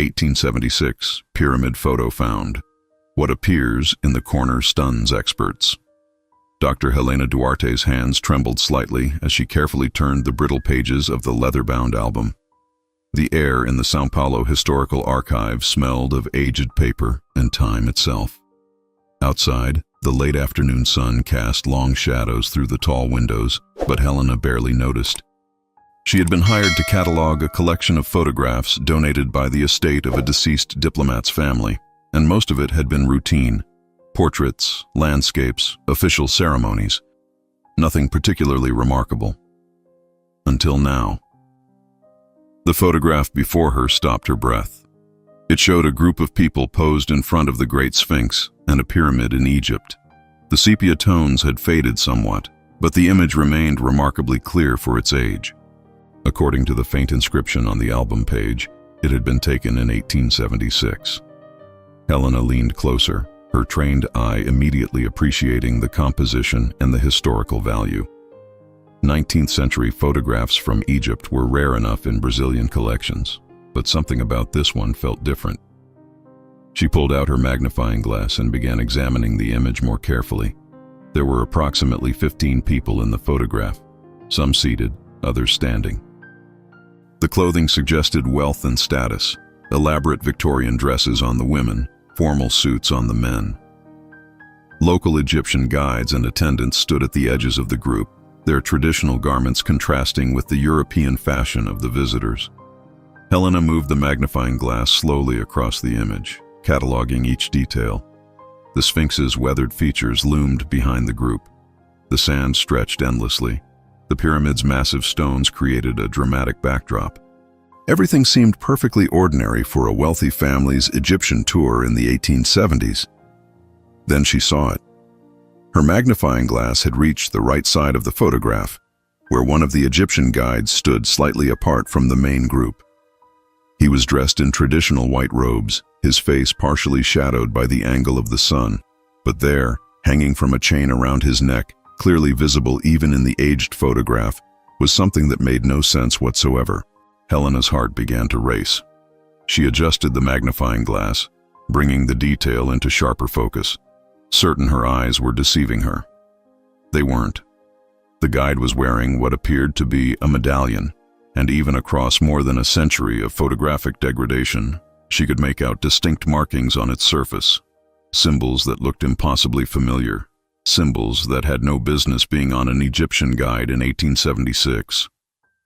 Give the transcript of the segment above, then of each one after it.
1876, pyramid photo found. What appears in the corner stuns experts. Dr. Helena Duarte's hands trembled slightly as she carefully turned the brittle pages of the leather-bound album. The air in the São Paulo Historical Archive smelled of aged paper and time itself. Outside, the late afternoon sun cast long shadows through the tall windows, but Helena barely noticed. She had been hired to catalog a collection of photographs donated by the estate of a deceased diplomat's family, and most of it had been routine: portraits, landscapes, official ceremonies. Nothing particularly remarkable. Until now. The photograph before her stopped her breath. It showed a group of people posed in front of the Great Sphinx and a pyramid in Egypt. The sepia tones had faded somewhat, but the image remained remarkably clear for its age. According to the faint inscription on the album page, it had been taken in 1876. Helena leaned closer, her trained eye immediately appreciating the composition and the historical value. 19th century photographs from Egypt were rare enough in Brazilian collections, but something about this one felt different. She pulled out her magnifying glass and began examining the image more carefully. There were approximately 15 people in the photograph, some seated, others standing. The clothing suggested wealth and status: elaborate Victorian dresses on the women, formal suits on the men. Local Egyptian guides and attendants stood at the edges of the group, their traditional garments contrasting with the European fashion of the visitors. Helena moved the magnifying glass slowly across the image, cataloging each detail. The Sphinx's weathered features loomed behind the group. The sand stretched endlessly. The pyramid's massive stones created a dramatic backdrop. Everything seemed perfectly ordinary for a wealthy family's Egyptian tour in the 1870s. Then she saw it. Her magnifying glass had reached the right side of the photograph, where one of the Egyptian guides stood slightly apart from the main group. He was dressed in traditional white robes, his face partially shadowed by the angle of the sun, but there, hanging from a chain around his neck, clearly visible even in the aged photograph, was something that made no sense whatsoever. Helena's heart began to race. She adjusted the magnifying glass, bringing the detail into sharper focus, certain her eyes were deceiving her. They weren't. The guide was wearing what appeared to be a medallion, and even across more than a century of photographic degradation, she could make out distinct markings on its surface, symbols that looked impossibly familiar, symbols that had no business being on an Egyptian guide in 1876.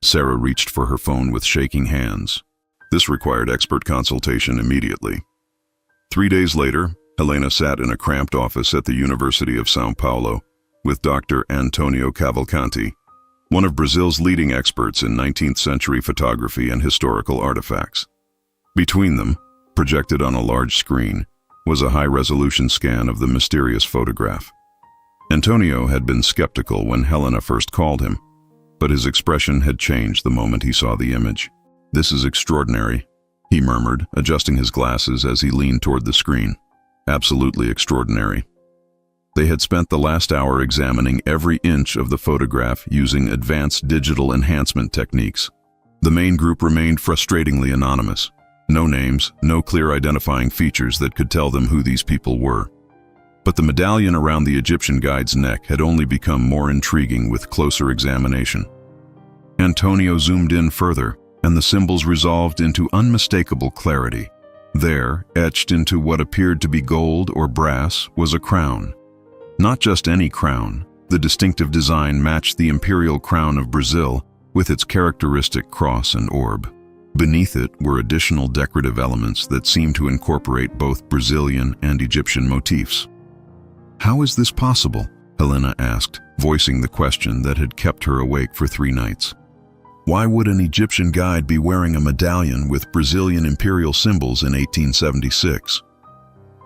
Sarah reached for her phone with shaking hands. This required expert consultation immediately. 3 days later, Helena sat in a cramped office at the University of São Paulo with Dr. Antonio Cavalcanti, one of Brazil's leading experts in 19th century photography and historical artifacts. Between them, projected on a large screen, was a high-resolution scan of the mysterious photograph. Antonio had been skeptical when Helena first called him, but his expression had changed the moment he saw the image. "This is extraordinary," he murmured, adjusting his glasses as he leaned toward the screen. "Absolutely extraordinary." They had spent the last hour examining every inch of the photograph using advanced digital enhancement techniques. The main group remained frustratingly anonymous. No names, no clear identifying features that could tell them who these people were. But the medallion around the Egyptian guide's neck had only become more intriguing with closer examination. Antonio zoomed in further, and the symbols resolved into unmistakable clarity. There, etched into what appeared to be gold or brass, was a crown. Not just any crown. The distinctive design matched the imperial crown of Brazil, with its characteristic cross and orb. Beneath it were additional decorative elements that seemed to incorporate both Brazilian and Egyptian motifs. "How is this possible?" Helena asked, voicing the question that had kept her awake for 3 nights. Why would an Egyptian guide be wearing a medallion with Brazilian imperial symbols in 1876?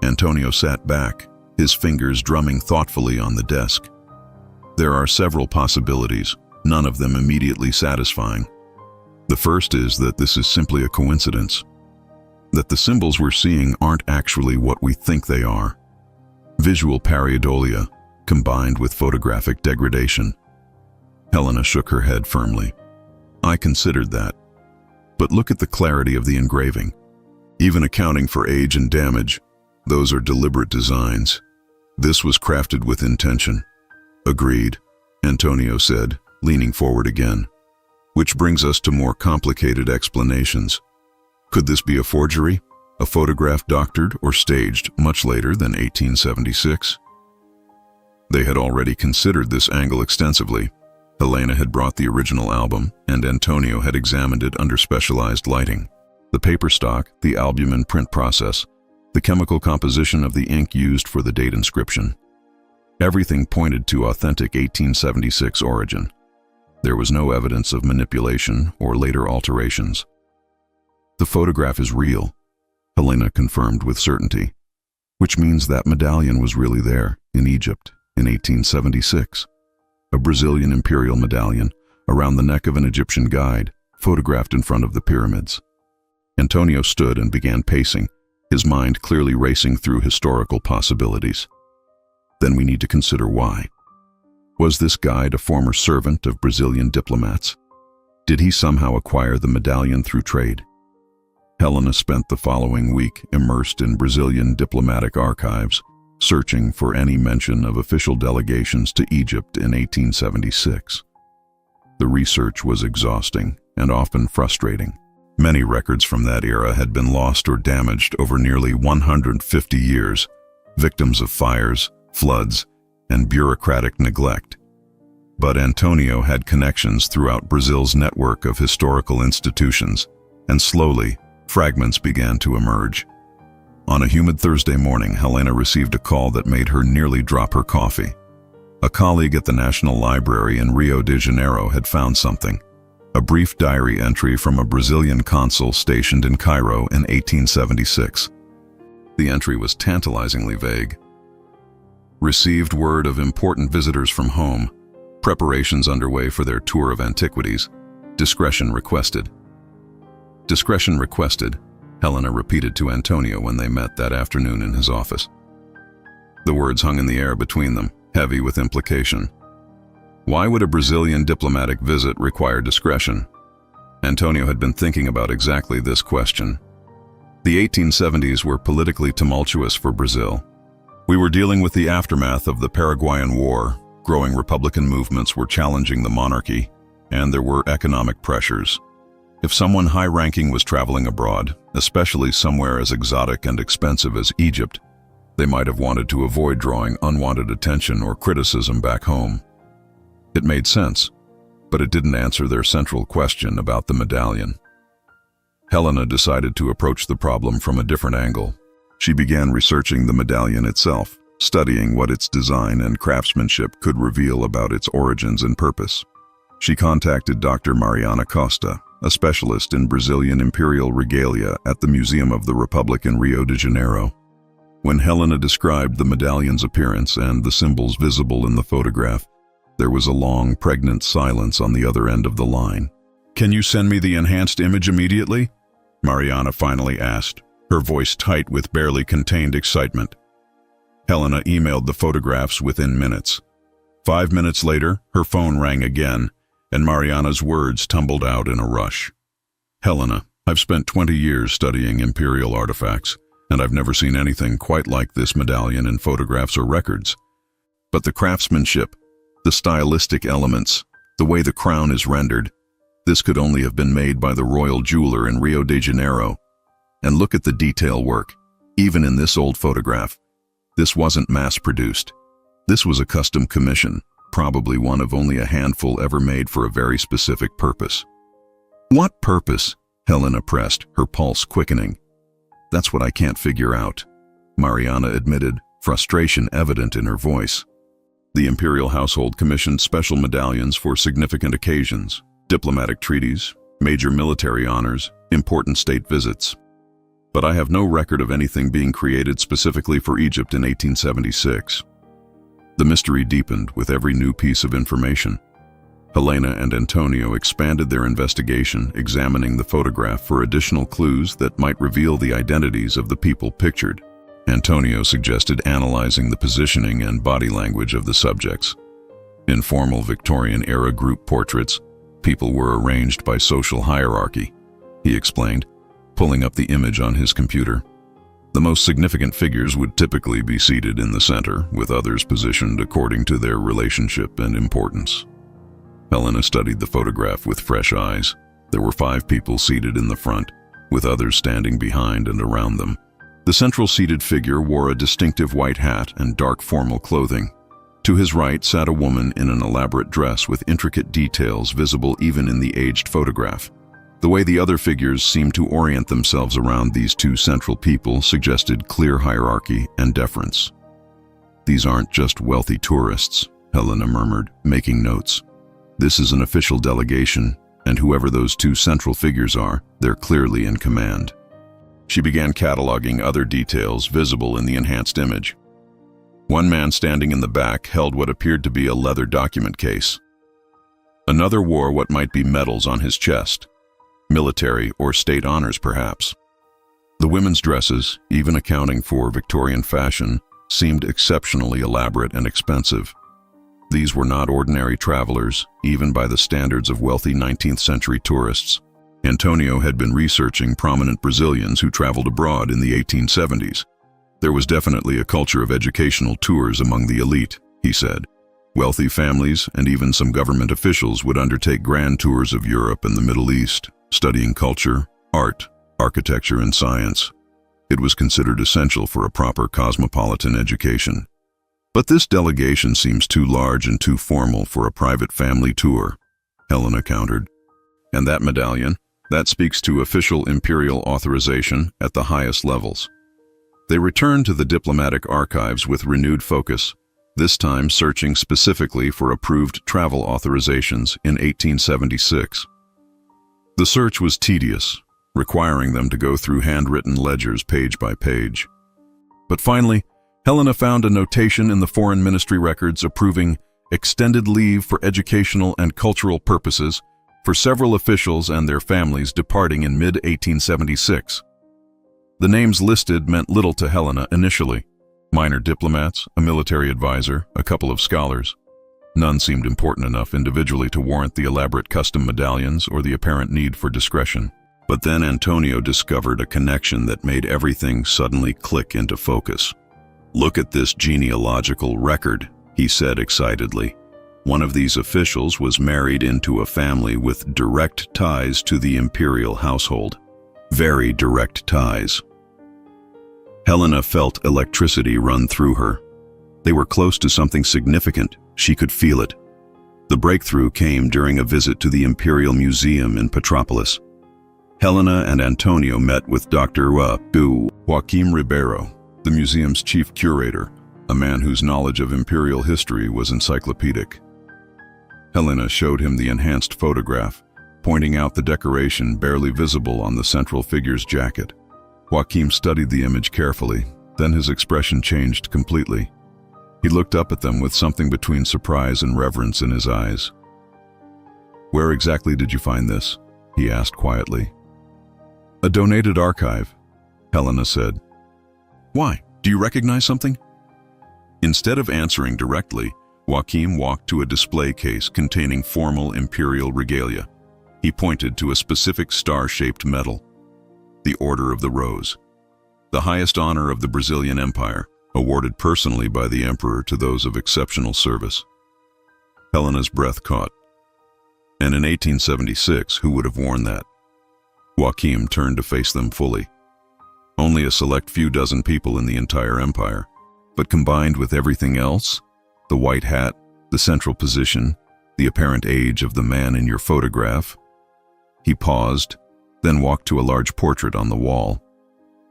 Antonio sat back, his fingers drumming thoughtfully on the desk. There are several possibilities, none of them immediately satisfying. The first is that this is simply a coincidence, that the symbols we're seeing aren't actually what we think they are. Visual pareidolia, combined with photographic degradation. Helena shook her head firmly. I considered that. But look at the clarity of the engraving. Even accounting for age and damage, those are deliberate designs. This was crafted with intention. Agreed, Antonio said, leaning forward again. Which brings us to more complicated explanations. Could this be a forgery? A photograph doctored or staged much later than 1876? They had already considered this angle extensively. Helena had brought the original album, and Antonio had examined it under specialized lighting. The paper stock, the albumin print process, the chemical composition of the ink used for the date inscription. Everything pointed to authentic 1876 origin. There was no evidence of manipulation or later alterations. The photograph is real, Helena confirmed with certainty, which means that medallion was really there, in Egypt, in 1876. A Brazilian imperial medallion, around the neck of an Egyptian guide, photographed in front of the pyramids. Antonio stood and began pacing, his mind clearly racing through historical possibilities. Then we need to consider why. Was this guide a former servant of Brazilian diplomats? Did he somehow acquire the medallion through trade? Helena spent the following week immersed in Brazilian diplomatic archives, searching for any mention of official delegations to Egypt in 1876. The research was exhausting and often frustrating. Many records from that era had been lost or damaged over nearly 150 years, victims of fires, floods, and bureaucratic neglect. But Antonio had connections throughout Brazil's network of historical institutions, and slowly, fragments began to emerge. On a humid Thursday morning, Helena received a call that made her nearly drop her coffee. A colleague at the National Library in Rio de Janeiro had found something. A brief diary entry from a Brazilian consul stationed in Cairo in 1876. The entry was tantalizingly vague. Received word of important visitors from home. Preparations underway for their tour of antiquities. Discretion requested. Discretion requested, Helena repeated to Antonio when they met that afternoon in his office. The words hung in the air between them, heavy with implication. Why would a Brazilian diplomatic visit require discretion? Antonio had been thinking about exactly this question. The 1870s were politically tumultuous for Brazil. We were dealing with the aftermath of the Paraguayan War. Growing Republican movements were challenging the monarchy, and there were economic pressures. If someone high-ranking was traveling abroad, especially somewhere as exotic and expensive as Egypt, they might have wanted to avoid drawing unwanted attention or criticism back home. It made sense, but it didn't answer their central question about the medallion. Helena decided to approach the problem from a different angle. She began researching the medallion itself, studying what its design and craftsmanship could reveal about its origins and purpose. She contacted Dr. Mariana Costa, a specialist in Brazilian imperial regalia at the Museum of the Republic in Rio de Janeiro. When Helena described the medallion's appearance and the symbols visible in the photograph, there was a long, pregnant silence on the other end of the line. "Can you send me the enhanced image immediately?" Mariana finally asked, her voice tight with barely contained excitement. Helena emailed the photographs within minutes. 5 minutes later, her phone rang again, and Mariana's words tumbled out in a rush. "Helena, I've spent 20 years studying imperial artifacts, and I've never seen anything quite like this medallion in photographs or records. But the craftsmanship, the stylistic elements, the way the crown is rendered, this could only have been made by the royal jeweler in Rio de Janeiro. And look at the detail work, even in this old photograph. This wasn't mass-produced. This was a custom commission, probably one of only a handful ever made for a very specific purpose." "What purpose?" Helena pressed, her pulse quickening. "That's what I can't figure out," Mariana admitted, frustration evident in her voice. The imperial household commissioned special medallions for significant occasions, diplomatic treaties, major military honors, important state visits. But I have no record of anything being created specifically for Egypt in 1876. The mystery deepened with every new piece of information. Helena and Antonio expanded their investigation, examining the photograph for additional clues that might reveal the identities of the people pictured. Antonio suggested analyzing the positioning and body language of the subjects. In formal Victorian-era group portraits, people were arranged by social hierarchy, he explained, pulling up the image on his computer. The most significant figures would typically be seated in the center, with others positioned according to their relationship and importance. Helena studied the photograph with fresh eyes. There were 5 people seated in the front, with others standing behind and around them. The central seated figure wore a distinctive white hat and dark formal clothing. To his right sat a woman in an elaborate dress with intricate details visible even in the aged photograph. The way the other figures seemed to orient themselves around these 2 central people suggested clear hierarchy and deference. "These aren't just wealthy tourists," Helena murmured, making notes. "This is an official delegation, and whoever those 2 central figures are, they're clearly in command." She began cataloging other details visible in the enhanced image. One man standing in the back held what appeared to be a leather document case. Another wore what might be medals on his chest. Military or state honors, perhaps. The women's dresses, even accounting for Victorian fashion, seemed exceptionally elaborate and expensive. These were not ordinary travelers, even by the standards of wealthy 19th century tourists. Antonio had been researching prominent Brazilians who traveled abroad in the 1870s. There was definitely a culture of educational tours among the elite, he said. Wealthy families and even some government officials would undertake grand tours of Europe and the Middle East, studying culture, art, architecture, and science. It was considered essential for a proper cosmopolitan education. "But this delegation seems too large and too formal for a private family tour," Helena countered. "And that medallion? That speaks to official imperial authorization at the highest levels." They returned to the diplomatic archives with renewed focus, this time searching specifically for approved travel authorizations in 1876. The search was tedious, requiring them to go through handwritten ledgers page by page. But finally, Helena found a notation in the Foreign Ministry records approving extended leave for educational and cultural purposes for several officials and their families departing in mid-1876. The names listed meant little to Helena initially. Minor diplomats, a military advisor, a couple of scholars. None seemed important enough individually to warrant the elaborate custom medallions or the apparent need for discretion. But then Antonio discovered a connection that made everything suddenly click into focus. "Look at this genealogical record," he said excitedly. One of these officials was married into a family with direct ties to the imperial household. Very direct ties. Helena felt electricity run through her. They were close to something significant. She could feel it. The breakthrough came during a visit to the Imperial Museum in Petropolis. Helena and Antonio met with Dr. Joaquim Ribeiro, the museum's chief curator, a man whose knowledge of imperial history was encyclopedic. Helena showed him the enhanced photograph, pointing out the decoration barely visible on the central figure's jacket. Joaquim studied the image carefully, then his expression changed completely. He looked up at them with something between surprise and reverence in his eyes. "Where exactly did you find this?" he asked quietly. "A donated archive," Helena said. "Why? Do you recognize something?" Instead of answering directly, Joaquim walked to a display case containing formal imperial regalia. He pointed to a specific star-shaped medal, the Order of the Rose, the highest honor of the Brazilian Empire, awarded personally by the emperor to those of exceptional service. Helena's breath caught. And in 1876, who would have worn that? Joaquim turned to face them fully. Only a select few dozen people in the entire empire, but combined with everything else, the white hat, the central position, the apparent age of the man in your photograph. He paused, then walked to a large portrait on the wall.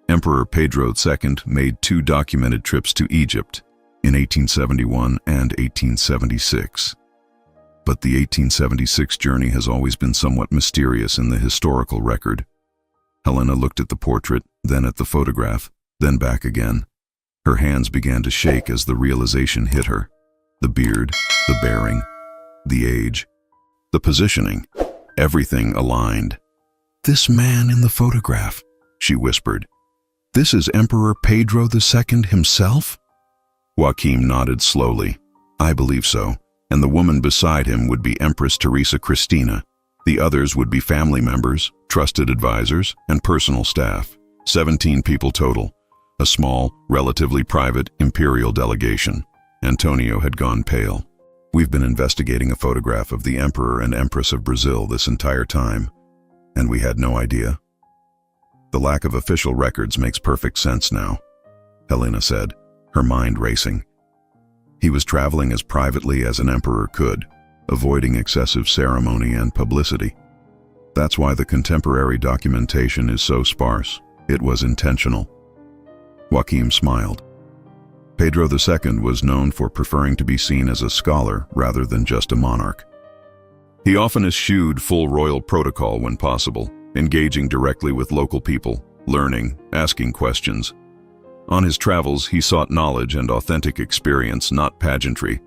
Emperor Pedro II made 2 documented trips to Egypt in 1871 and 1876. But the 1876 journey has always been somewhat mysterious in the historical record. Helena looked at the portrait, then at the photograph, then back again. Her hands began to shake as the realization hit her. The beard, the bearing, the age, the positioning, everything aligned. "This man in the photograph," she whispered. "This is Emperor Pedro II himself?" Joaquim nodded slowly. "I believe so, and the woman beside him would be Empress Teresa Cristina. The others would be family members, trusted advisors, and personal staff. 17 people total. A small, relatively private imperial delegation. Antonio had gone pale. We've been investigating a photograph of the Emperor and Empress of Brazil this entire time, and we had no idea. The lack of official records makes perfect sense now, Helena said, her mind racing. He was traveling as privately as an emperor could, avoiding excessive ceremony and publicity. That's why the contemporary documentation is so sparse. It was intentional. Joaquim smiled. Pedro II was known for preferring to be seen as a scholar rather than just a monarch. He often eschewed full royal protocol when possible, engaging directly with local people, learning, asking questions. On his travels, he sought knowledge and authentic experience, not pageantry.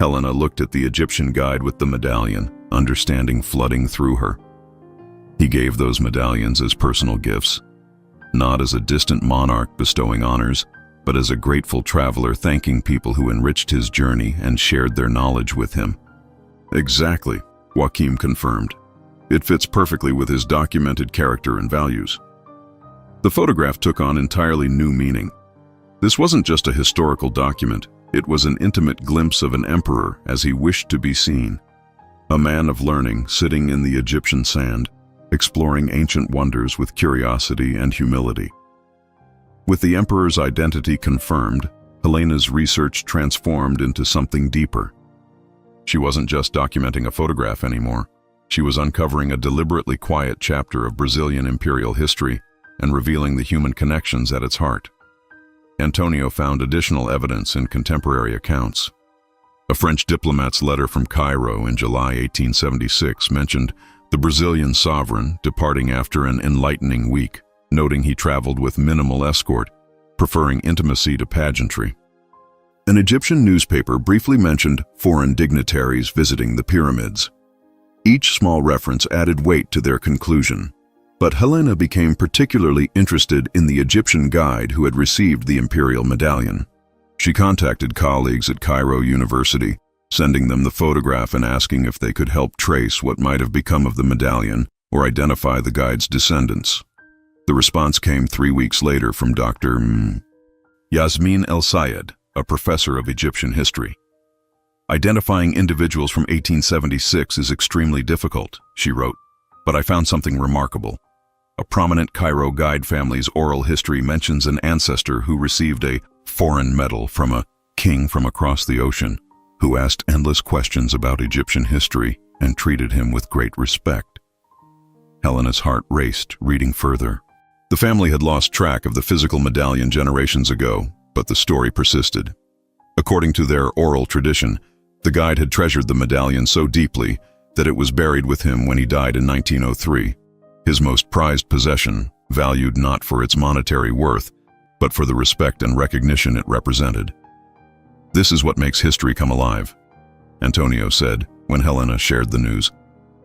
Helena looked at the Egyptian guide with the medallion, understanding flooding through her. He gave those medallions as personal gifts, not as a distant monarch bestowing honors, but as a grateful traveler thanking people who enriched his journey and shared their knowledge with him. Exactly, Joaquim confirmed. It fits perfectly with his documented character and values. The photograph took on entirely new meaning. This wasn't just a historical document, it was an intimate glimpse of an emperor as he wished to be seen. A man of learning sitting in the Egyptian sand, exploring ancient wonders with curiosity and humility. With the emperor's identity confirmed, Helena's research transformed into something deeper. She wasn't just documenting a photograph anymore. She was uncovering a deliberately quiet chapter of Brazilian imperial history and revealing the human connections at its heart. Antonio found additional evidence in contemporary accounts. A French diplomat's letter from Cairo in July 1876 mentioned the Brazilian sovereign departing after an enlightening week, noting he traveled with minimal escort, preferring intimacy to pageantry. An Egyptian newspaper briefly mentioned foreign dignitaries visiting the pyramids. Each small reference added weight to their conclusion, but Helena became particularly interested in the Egyptian guide who had received the imperial medallion. She contacted colleagues at Cairo University, sending them the photograph and asking if they could help trace what might have become of the medallion or identify the guide's descendants. The response came 3 weeks later from Dr. Yasmin El Sayed, a professor of Egyptian history. Identifying individuals from 1876 is extremely difficult, she wrote, but I found something remarkable. A prominent Cairo guide family's oral history mentions an ancestor who received a foreign medal from a king from across the ocean, who asked endless questions about Egyptian history and treated him with great respect. Helena's heart raced, reading further. The family had lost track of the physical medallion generations ago, but the story persisted. According to their oral tradition, the guide had treasured the medallion so deeply that it was buried with him when he died in 1903, his most prized possession, valued not for its monetary worth, but for the respect and recognition it represented. This is what makes history come alive, Antonio said when Helena shared the news.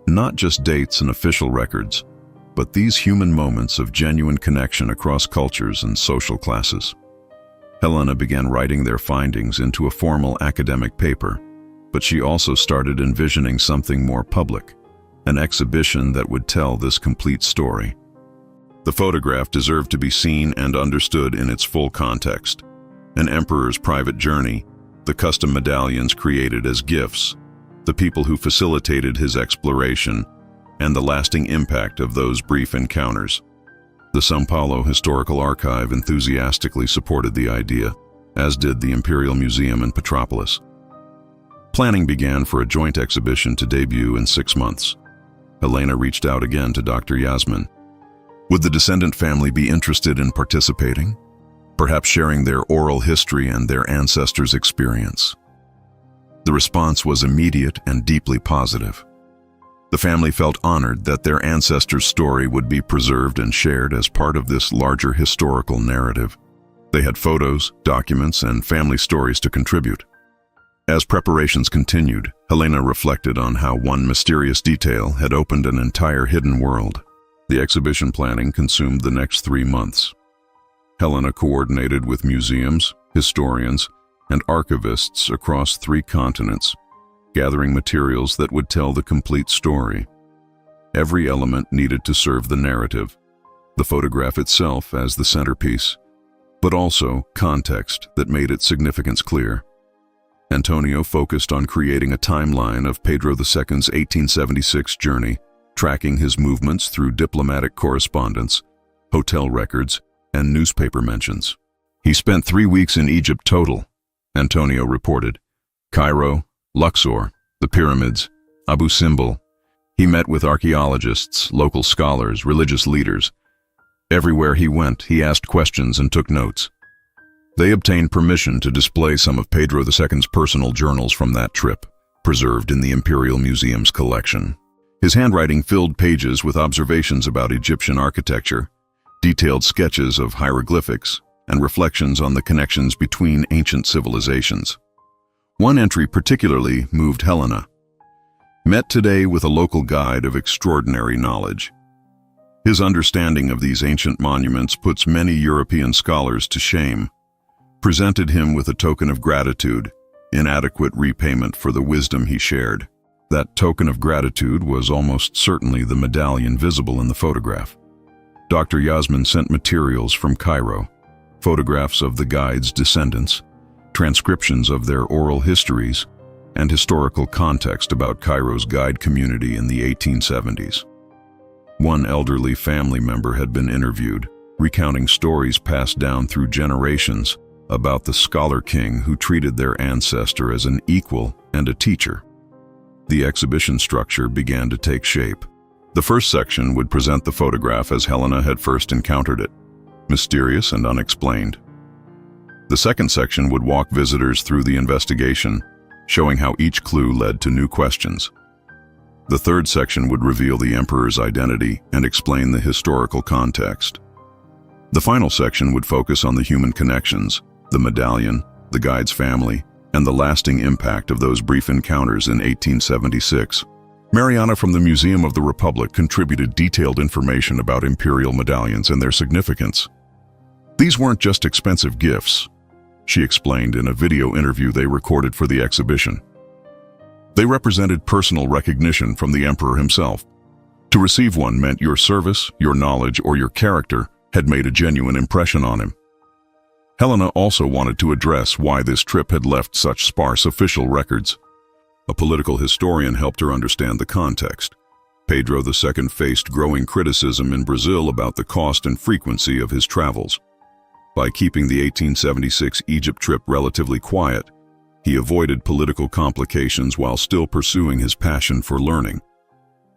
Not just dates and official records, but these human moments of genuine connection across cultures and social classes. Helena began writing their findings into a formal academic paper, but she also started envisioning something more public, an exhibition that would tell this complete story. The photograph deserved to be seen and understood in its full context. An emperor's private journey, the custom medallions created as gifts, the people who facilitated his exploration, and the lasting impact of those brief encounters. The São Paulo Historical Archive enthusiastically supported the idea, as did the Imperial Museum in Petropolis. Planning began for a joint exhibition to debut in 6 months. Helena reached out again to Dr. Yasmin. Would the descendant family be interested in participating? Perhaps sharing their oral history and their ancestors' experience? The response was immediate and deeply positive. The family felt honored that their ancestors' story would be preserved and shared as part of this larger historical narrative. They had photos, documents, and family stories to contribute. As preparations continued, Helena reflected on how one mysterious detail had opened an entire hidden world. The exhibition planning consumed the next 3 months. Helena coordinated with museums, historians, and archivists across 3 continents, gathering materials that would tell the complete story. Every element needed to serve the narrative, the photograph itself as the centerpiece, but also context that made its significance clear. Antonio focused on creating a timeline of Pedro II's 1876 journey, tracking his movements through diplomatic correspondence, hotel records, and newspaper mentions. He spent 3 weeks in Egypt total, Antonio reported. Cairo, Luxor, the pyramids, Abu Simbel. He met with archaeologists, local scholars, religious leaders. Everywhere he went, he asked questions and took notes. They obtained permission to display some of Pedro II's personal journals from that trip, preserved in the Imperial Museum's collection. His handwriting filled pages with observations about Egyptian architecture, detailed sketches of hieroglyphics, and reflections on the connections between ancient civilizations. One entry particularly moved Helena. Met today with a local guide of extraordinary knowledge. His understanding of these ancient monuments puts many European scholars to shame. Presented him with a token of gratitude, inadequate repayment for the wisdom he shared. That token of gratitude was almost certainly the medallion visible in the photograph. Dr. Yasmin sent materials from Cairo, photographs of the guide's descendants, transcriptions of their oral histories, and historical context about Cairo's guide community in the 1870s. One elderly family member had been interviewed, recounting stories passed down through generations about the scholar king who treated their ancestor as an equal and a teacher. The exhibition structure began to take shape. The first section would present the photograph as Helena had first encountered it, mysterious and unexplained. The second section would walk visitors through the investigation, showing how each clue led to new questions. The third section would reveal the emperor's identity and explain the historical context. The final section would focus on the human connections, the medallion, the guide's family, and the lasting impact of those brief encounters in 1876. Mariana from the Museum of the Republic contributed detailed information about imperial medallions and their significance. These weren't just expensive gifts, she explained in a video interview they recorded for the exhibition. They represented personal recognition from the emperor himself. To receive one meant your service, your knowledge, or your character had made a genuine impression on him. Helena also wanted to address why this trip had left such sparse official records. A political historian helped her understand the context. Pedro II faced growing criticism in Brazil about the cost and frequency of his travels. By keeping the 1876 Egypt trip relatively quiet, he avoided political complications while still pursuing his passion for learning.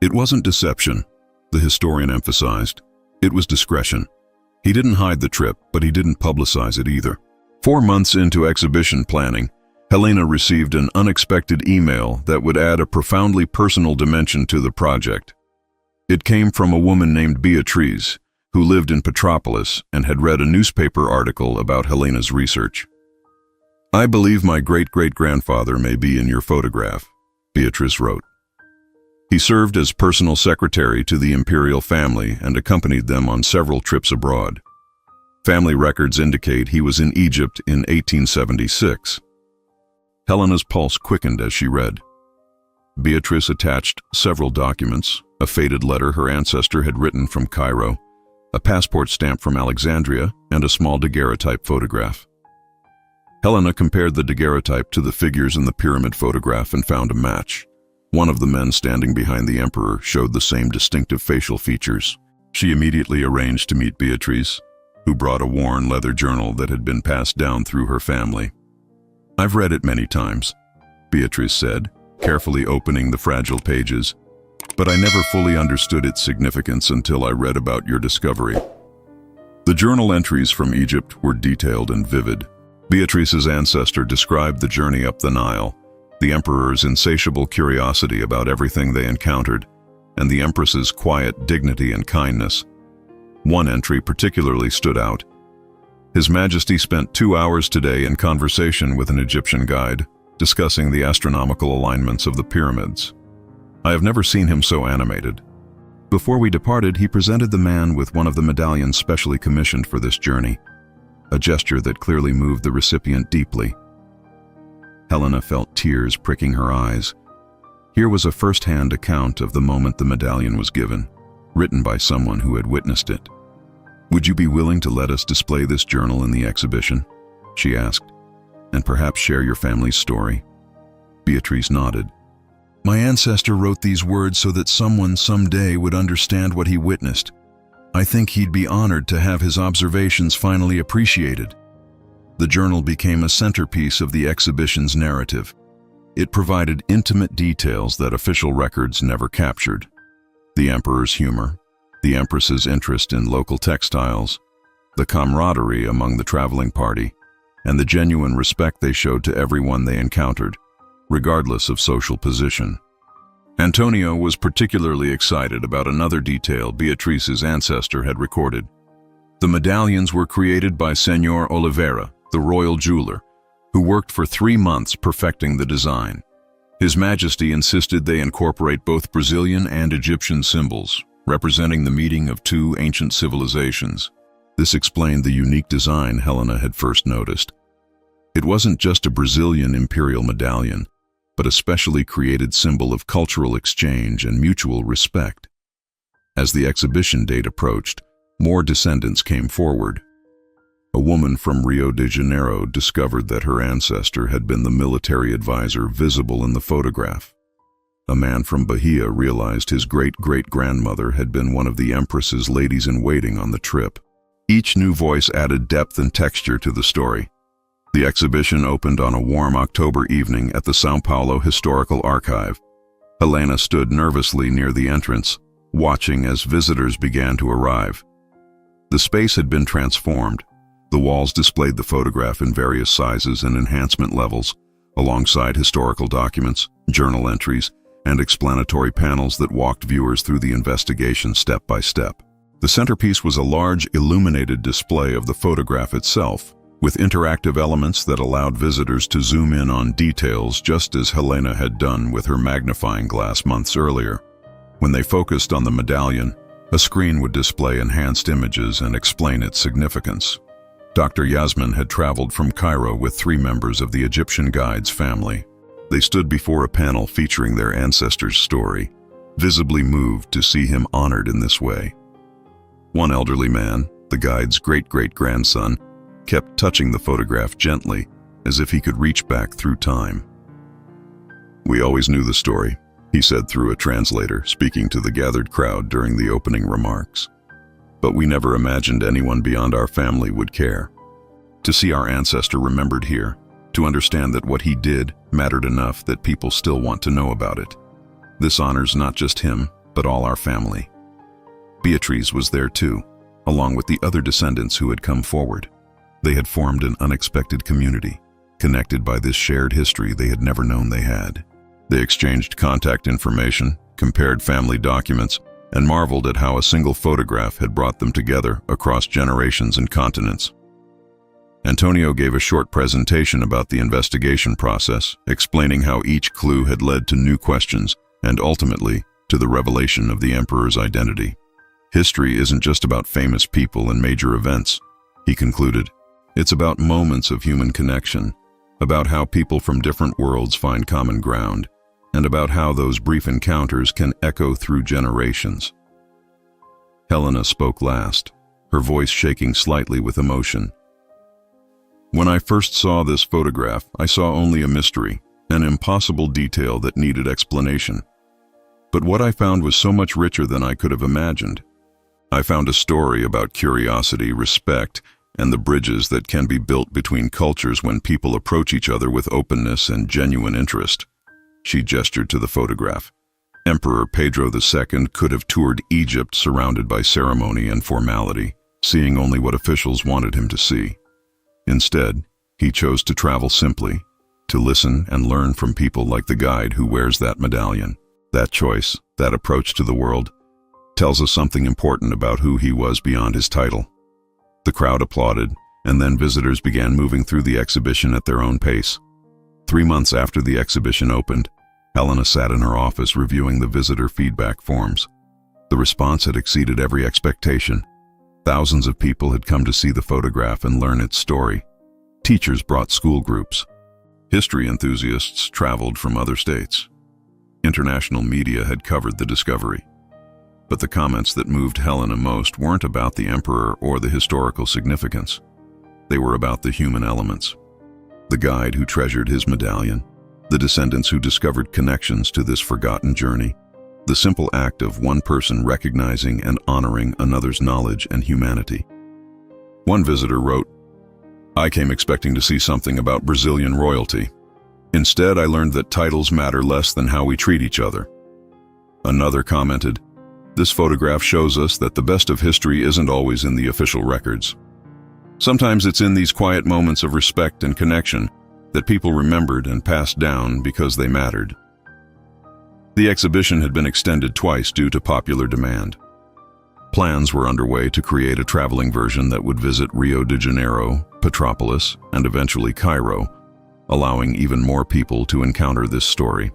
It wasn't deception, the historian emphasized. It was discretion. He didn't hide the trip, but he didn't publicize it either. 4 months into exhibition planning, Helena received an unexpected email that would add a profoundly personal dimension to the project. It came from a woman named Beatriz, who lived in Petropolis and had read a newspaper article about Helena's research. "I believe my great-great-grandfather may be in your photograph," Beatrice wrote. He served as personal secretary to the imperial family and accompanied them on several trips abroad. Family records indicate he was in Egypt in 1876. Helena's pulse quickened as she read. Beatrice attached several documents, a faded letter her ancestor had written from Cairo, a passport stamp from Alexandria, and a small daguerreotype photograph. Helena compared the daguerreotype to the figures in the pyramid photograph and found a match. One of the men standing behind the emperor showed the same distinctive facial features. She immediately arranged to meet Beatrice, who brought a worn leather journal that had been passed down through her family. "I've read it many times," Beatrice said, carefully opening the fragile pages, "but I never fully understood its significance until I read about your discovery." The journal entries from Egypt were detailed and vivid. Beatrice's ancestor described the journey up the Nile, the emperor's insatiable curiosity about everything they encountered, and the empress's quiet dignity and kindness. One entry particularly stood out. His Majesty spent 2 hours today in conversation with an Egyptian guide, discussing the astronomical alignments of the pyramids. I have never seen him so animated. Before we departed, he presented the man with one of the medallions specially commissioned for this journey, a gesture that clearly moved the recipient deeply. Helena felt tears pricking her eyes. Here was a first-hand account of the moment the medallion was given, written by someone who had witnessed it. "Would you be willing to let us display this journal in the exhibition?" she asked, "and perhaps share your family's story?" Beatrice nodded. "My ancestor wrote these words so that someone someday would understand what he witnessed. I think he'd be honored to have his observations finally appreciated." The journal became a centerpiece of the exhibition's narrative. It provided intimate details that official records never captured. The emperor's humor, the empress's interest in local textiles, the camaraderie among the traveling party, and the genuine respect they showed to everyone they encountered, regardless of social position. Antonio was particularly excited about another detail Beatrice's ancestor had recorded. The medallions were created by Senor Oliveira, the royal jeweler, who worked for 3 months perfecting the design. His Majesty insisted they incorporate both Brazilian and Egyptian symbols, representing the meeting of two ancient civilizations. This explained the unique design Helena had first noticed. It wasn't just a Brazilian imperial medallion, but a specially created symbol of cultural exchange and mutual respect. As the exhibition date approached, more descendants came forward. A woman from Rio de Janeiro discovered that her ancestor had been the military advisor visible in the photograph. A man from Bahia realized his great-great-grandmother had been one of the Empress's ladies-in-waiting on the trip. Each new voice added depth and texture to the story. The exhibition opened on a warm October evening at the São Paulo Historical Archive. Helena stood nervously near the entrance, watching as visitors began to arrive. The space had been transformed. The walls displayed the photograph in various sizes and enhancement levels, alongside historical documents, journal entries, and explanatory panels that walked viewers through the investigation step by step. The centerpiece was a large, illuminated display of the photograph itself, with interactive elements that allowed visitors to zoom in on details just as Helena had done with her magnifying glass months earlier. When they focused on the medallion, a screen would display enhanced images and explain its significance. Dr. Yasmin had traveled from Cairo with 3 members of the Egyptian guide's family. They stood before a panel featuring their ancestor's story, visibly moved to see him honored in this way. One elderly man, the guide's great-great-grandson, kept touching the photograph gently, as if he could reach back through time. "We always knew the story," he said through a translator, speaking to the gathered crowd during the opening remarks. "But we never imagined anyone beyond our family would care. To see our ancestor remembered here, to understand that what he did mattered enough that people still want to know about it. This honors not just him, but all our family." Beatrice was there too, along with the other descendants who had come forward. They had formed an unexpected community, connected by this shared history they had never known they had. They exchanged contact information, compared family documents, and marveled at how a single photograph had brought them together across generations and continents. Antonio gave a short presentation about the investigation process, explaining how each clue had led to new questions and ultimately to the revelation of the emperor's identity. "History isn't just about famous people and major events," he concluded. "It's about moments of human connection, about how people from different worlds find common ground, and about how those brief encounters can echo through generations." Helena spoke last, her voice shaking slightly with emotion. "When I first saw this photograph, I saw only a mystery, an impossible detail that needed explanation. But what I found was so much richer than I could have imagined. I found a story about curiosity, respect, and the bridges that can be built between cultures when people approach each other with openness and genuine interest." She gestured to the photograph. Emperor Pedro II could have toured Egypt surrounded by ceremony and formality, seeing only what officials wanted him to see. Instead, he chose to travel simply, to listen and learn from people like the guide who wears that medallion. That choice, that approach to the world, tells us something important about who he was beyond his title. The crowd applauded, and then visitors began moving through the exhibition at their own pace. 3 months after the exhibition opened, Helena sat in her office reviewing the visitor feedback forms. The response had exceeded every expectation. Thousands of people had come to see the photograph and learn its story. Teachers brought school groups. History enthusiasts traveled from other states. International media had covered the discovery. But the comments that moved Helena most weren't about the emperor or the historical significance. They were about the human elements. The guide who treasured his medallion, the descendants who discovered connections to this forgotten journey, the simple act of one person recognizing and honoring another's knowledge and humanity. One visitor wrote, "I came expecting to see something about Brazilian royalty. Instead, I learned that titles matter less than how we treat each other." Another commented, "This photograph shows us that the best of history isn't always in the official records. Sometimes it's in these quiet moments of respect and connection that people remembered and passed down because they mattered." The exhibition had been extended twice due to popular demand. Plans were underway to create a traveling version that would visit Rio de Janeiro, Petropolis, and eventually Cairo, allowing even more people to encounter this story.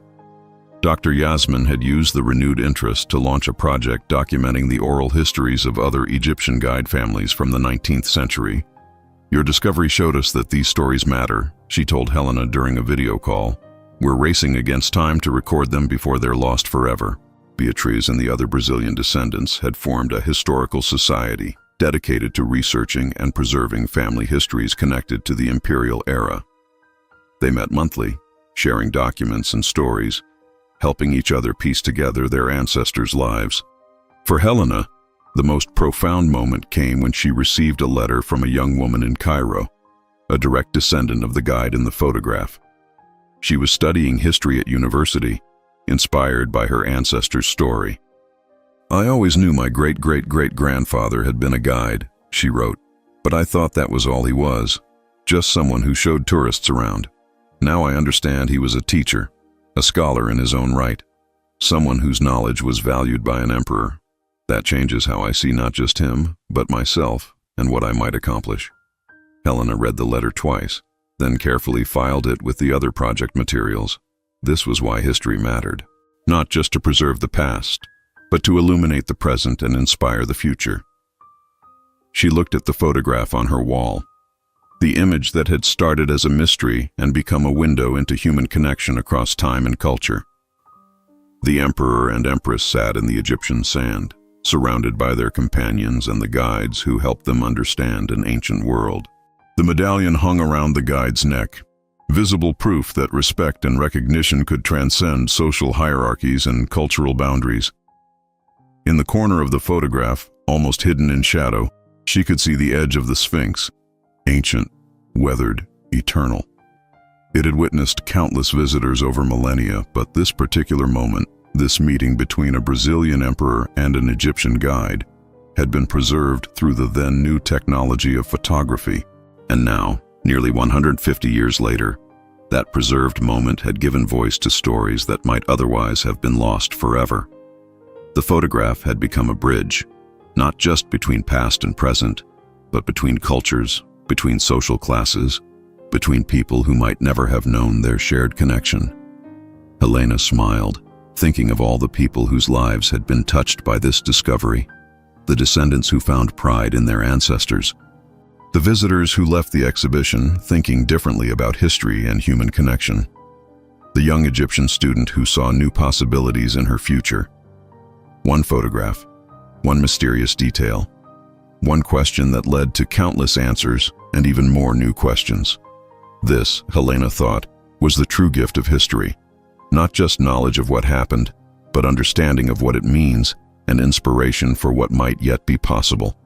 Dr. Yasmin had used the renewed interest to launch a project documenting the oral histories of other Egyptian guide families from the 19th century. "Your discovery showed us that these stories matter," she told Helena during a video call. "We're racing against time to record them before they're lost forever." Beatriz and the other Brazilian descendants had formed a historical society dedicated to researching and preserving family histories connected to the imperial era. They met monthly, sharing documents and stories, helping each other piece together their ancestors' lives. For Helena, the most profound moment came when she received a letter from a young woman in Cairo, a direct descendant of the guide in the photograph. She was studying history at university, inspired by her ancestor's story. "I always knew my great-great-great-grandfather had been a guide," she wrote, "but I thought that was all he was, just someone who showed tourists around. Now I understand he was a teacher, a scholar in his own right, someone whose knowledge was valued by an emperor. That changes how I see not just him, but myself and what I might accomplish." Helena read the letter twice, then carefully filed it with the other project materials. This was why history mattered, not just to preserve the past, but to illuminate the present and inspire the future. She looked at the photograph on her wall, the image that had started as a mystery and become a window into human connection across time and culture. The emperor and empress sat in the Egyptian sand, surrounded by their companions and the guides who helped them understand an ancient world. The medallion hung around the guide's neck, visible proof that respect and recognition could transcend social hierarchies and cultural boundaries. In the corner of the photograph, almost hidden in shadow, she could see the edge of the Sphinx, ancient, weathered, eternal. It had witnessed countless visitors over millennia, but this particular moment, this meeting between a Brazilian emperor and an Egyptian guide, had been preserved through the then new technology of photography. And now, nearly 150 years later, that preserved moment had given voice to stories that might otherwise have been lost forever. The photograph had become a bridge, not just between past and present, but between cultures, between social classes, between people who might never have known their shared connection. Helena smiled, thinking of all the people whose lives had been touched by this discovery, the descendants who found pride in their ancestors, the visitors who left the exhibition thinking differently about history and human connection, the young Egyptian student who saw new possibilities in her future. One photograph, one mysterious detail, one question that led to countless answers and even more new questions. This, Helena thought, was the true gift of history, not just knowledge of what happened, but understanding of what it means and inspiration for what might yet be possible.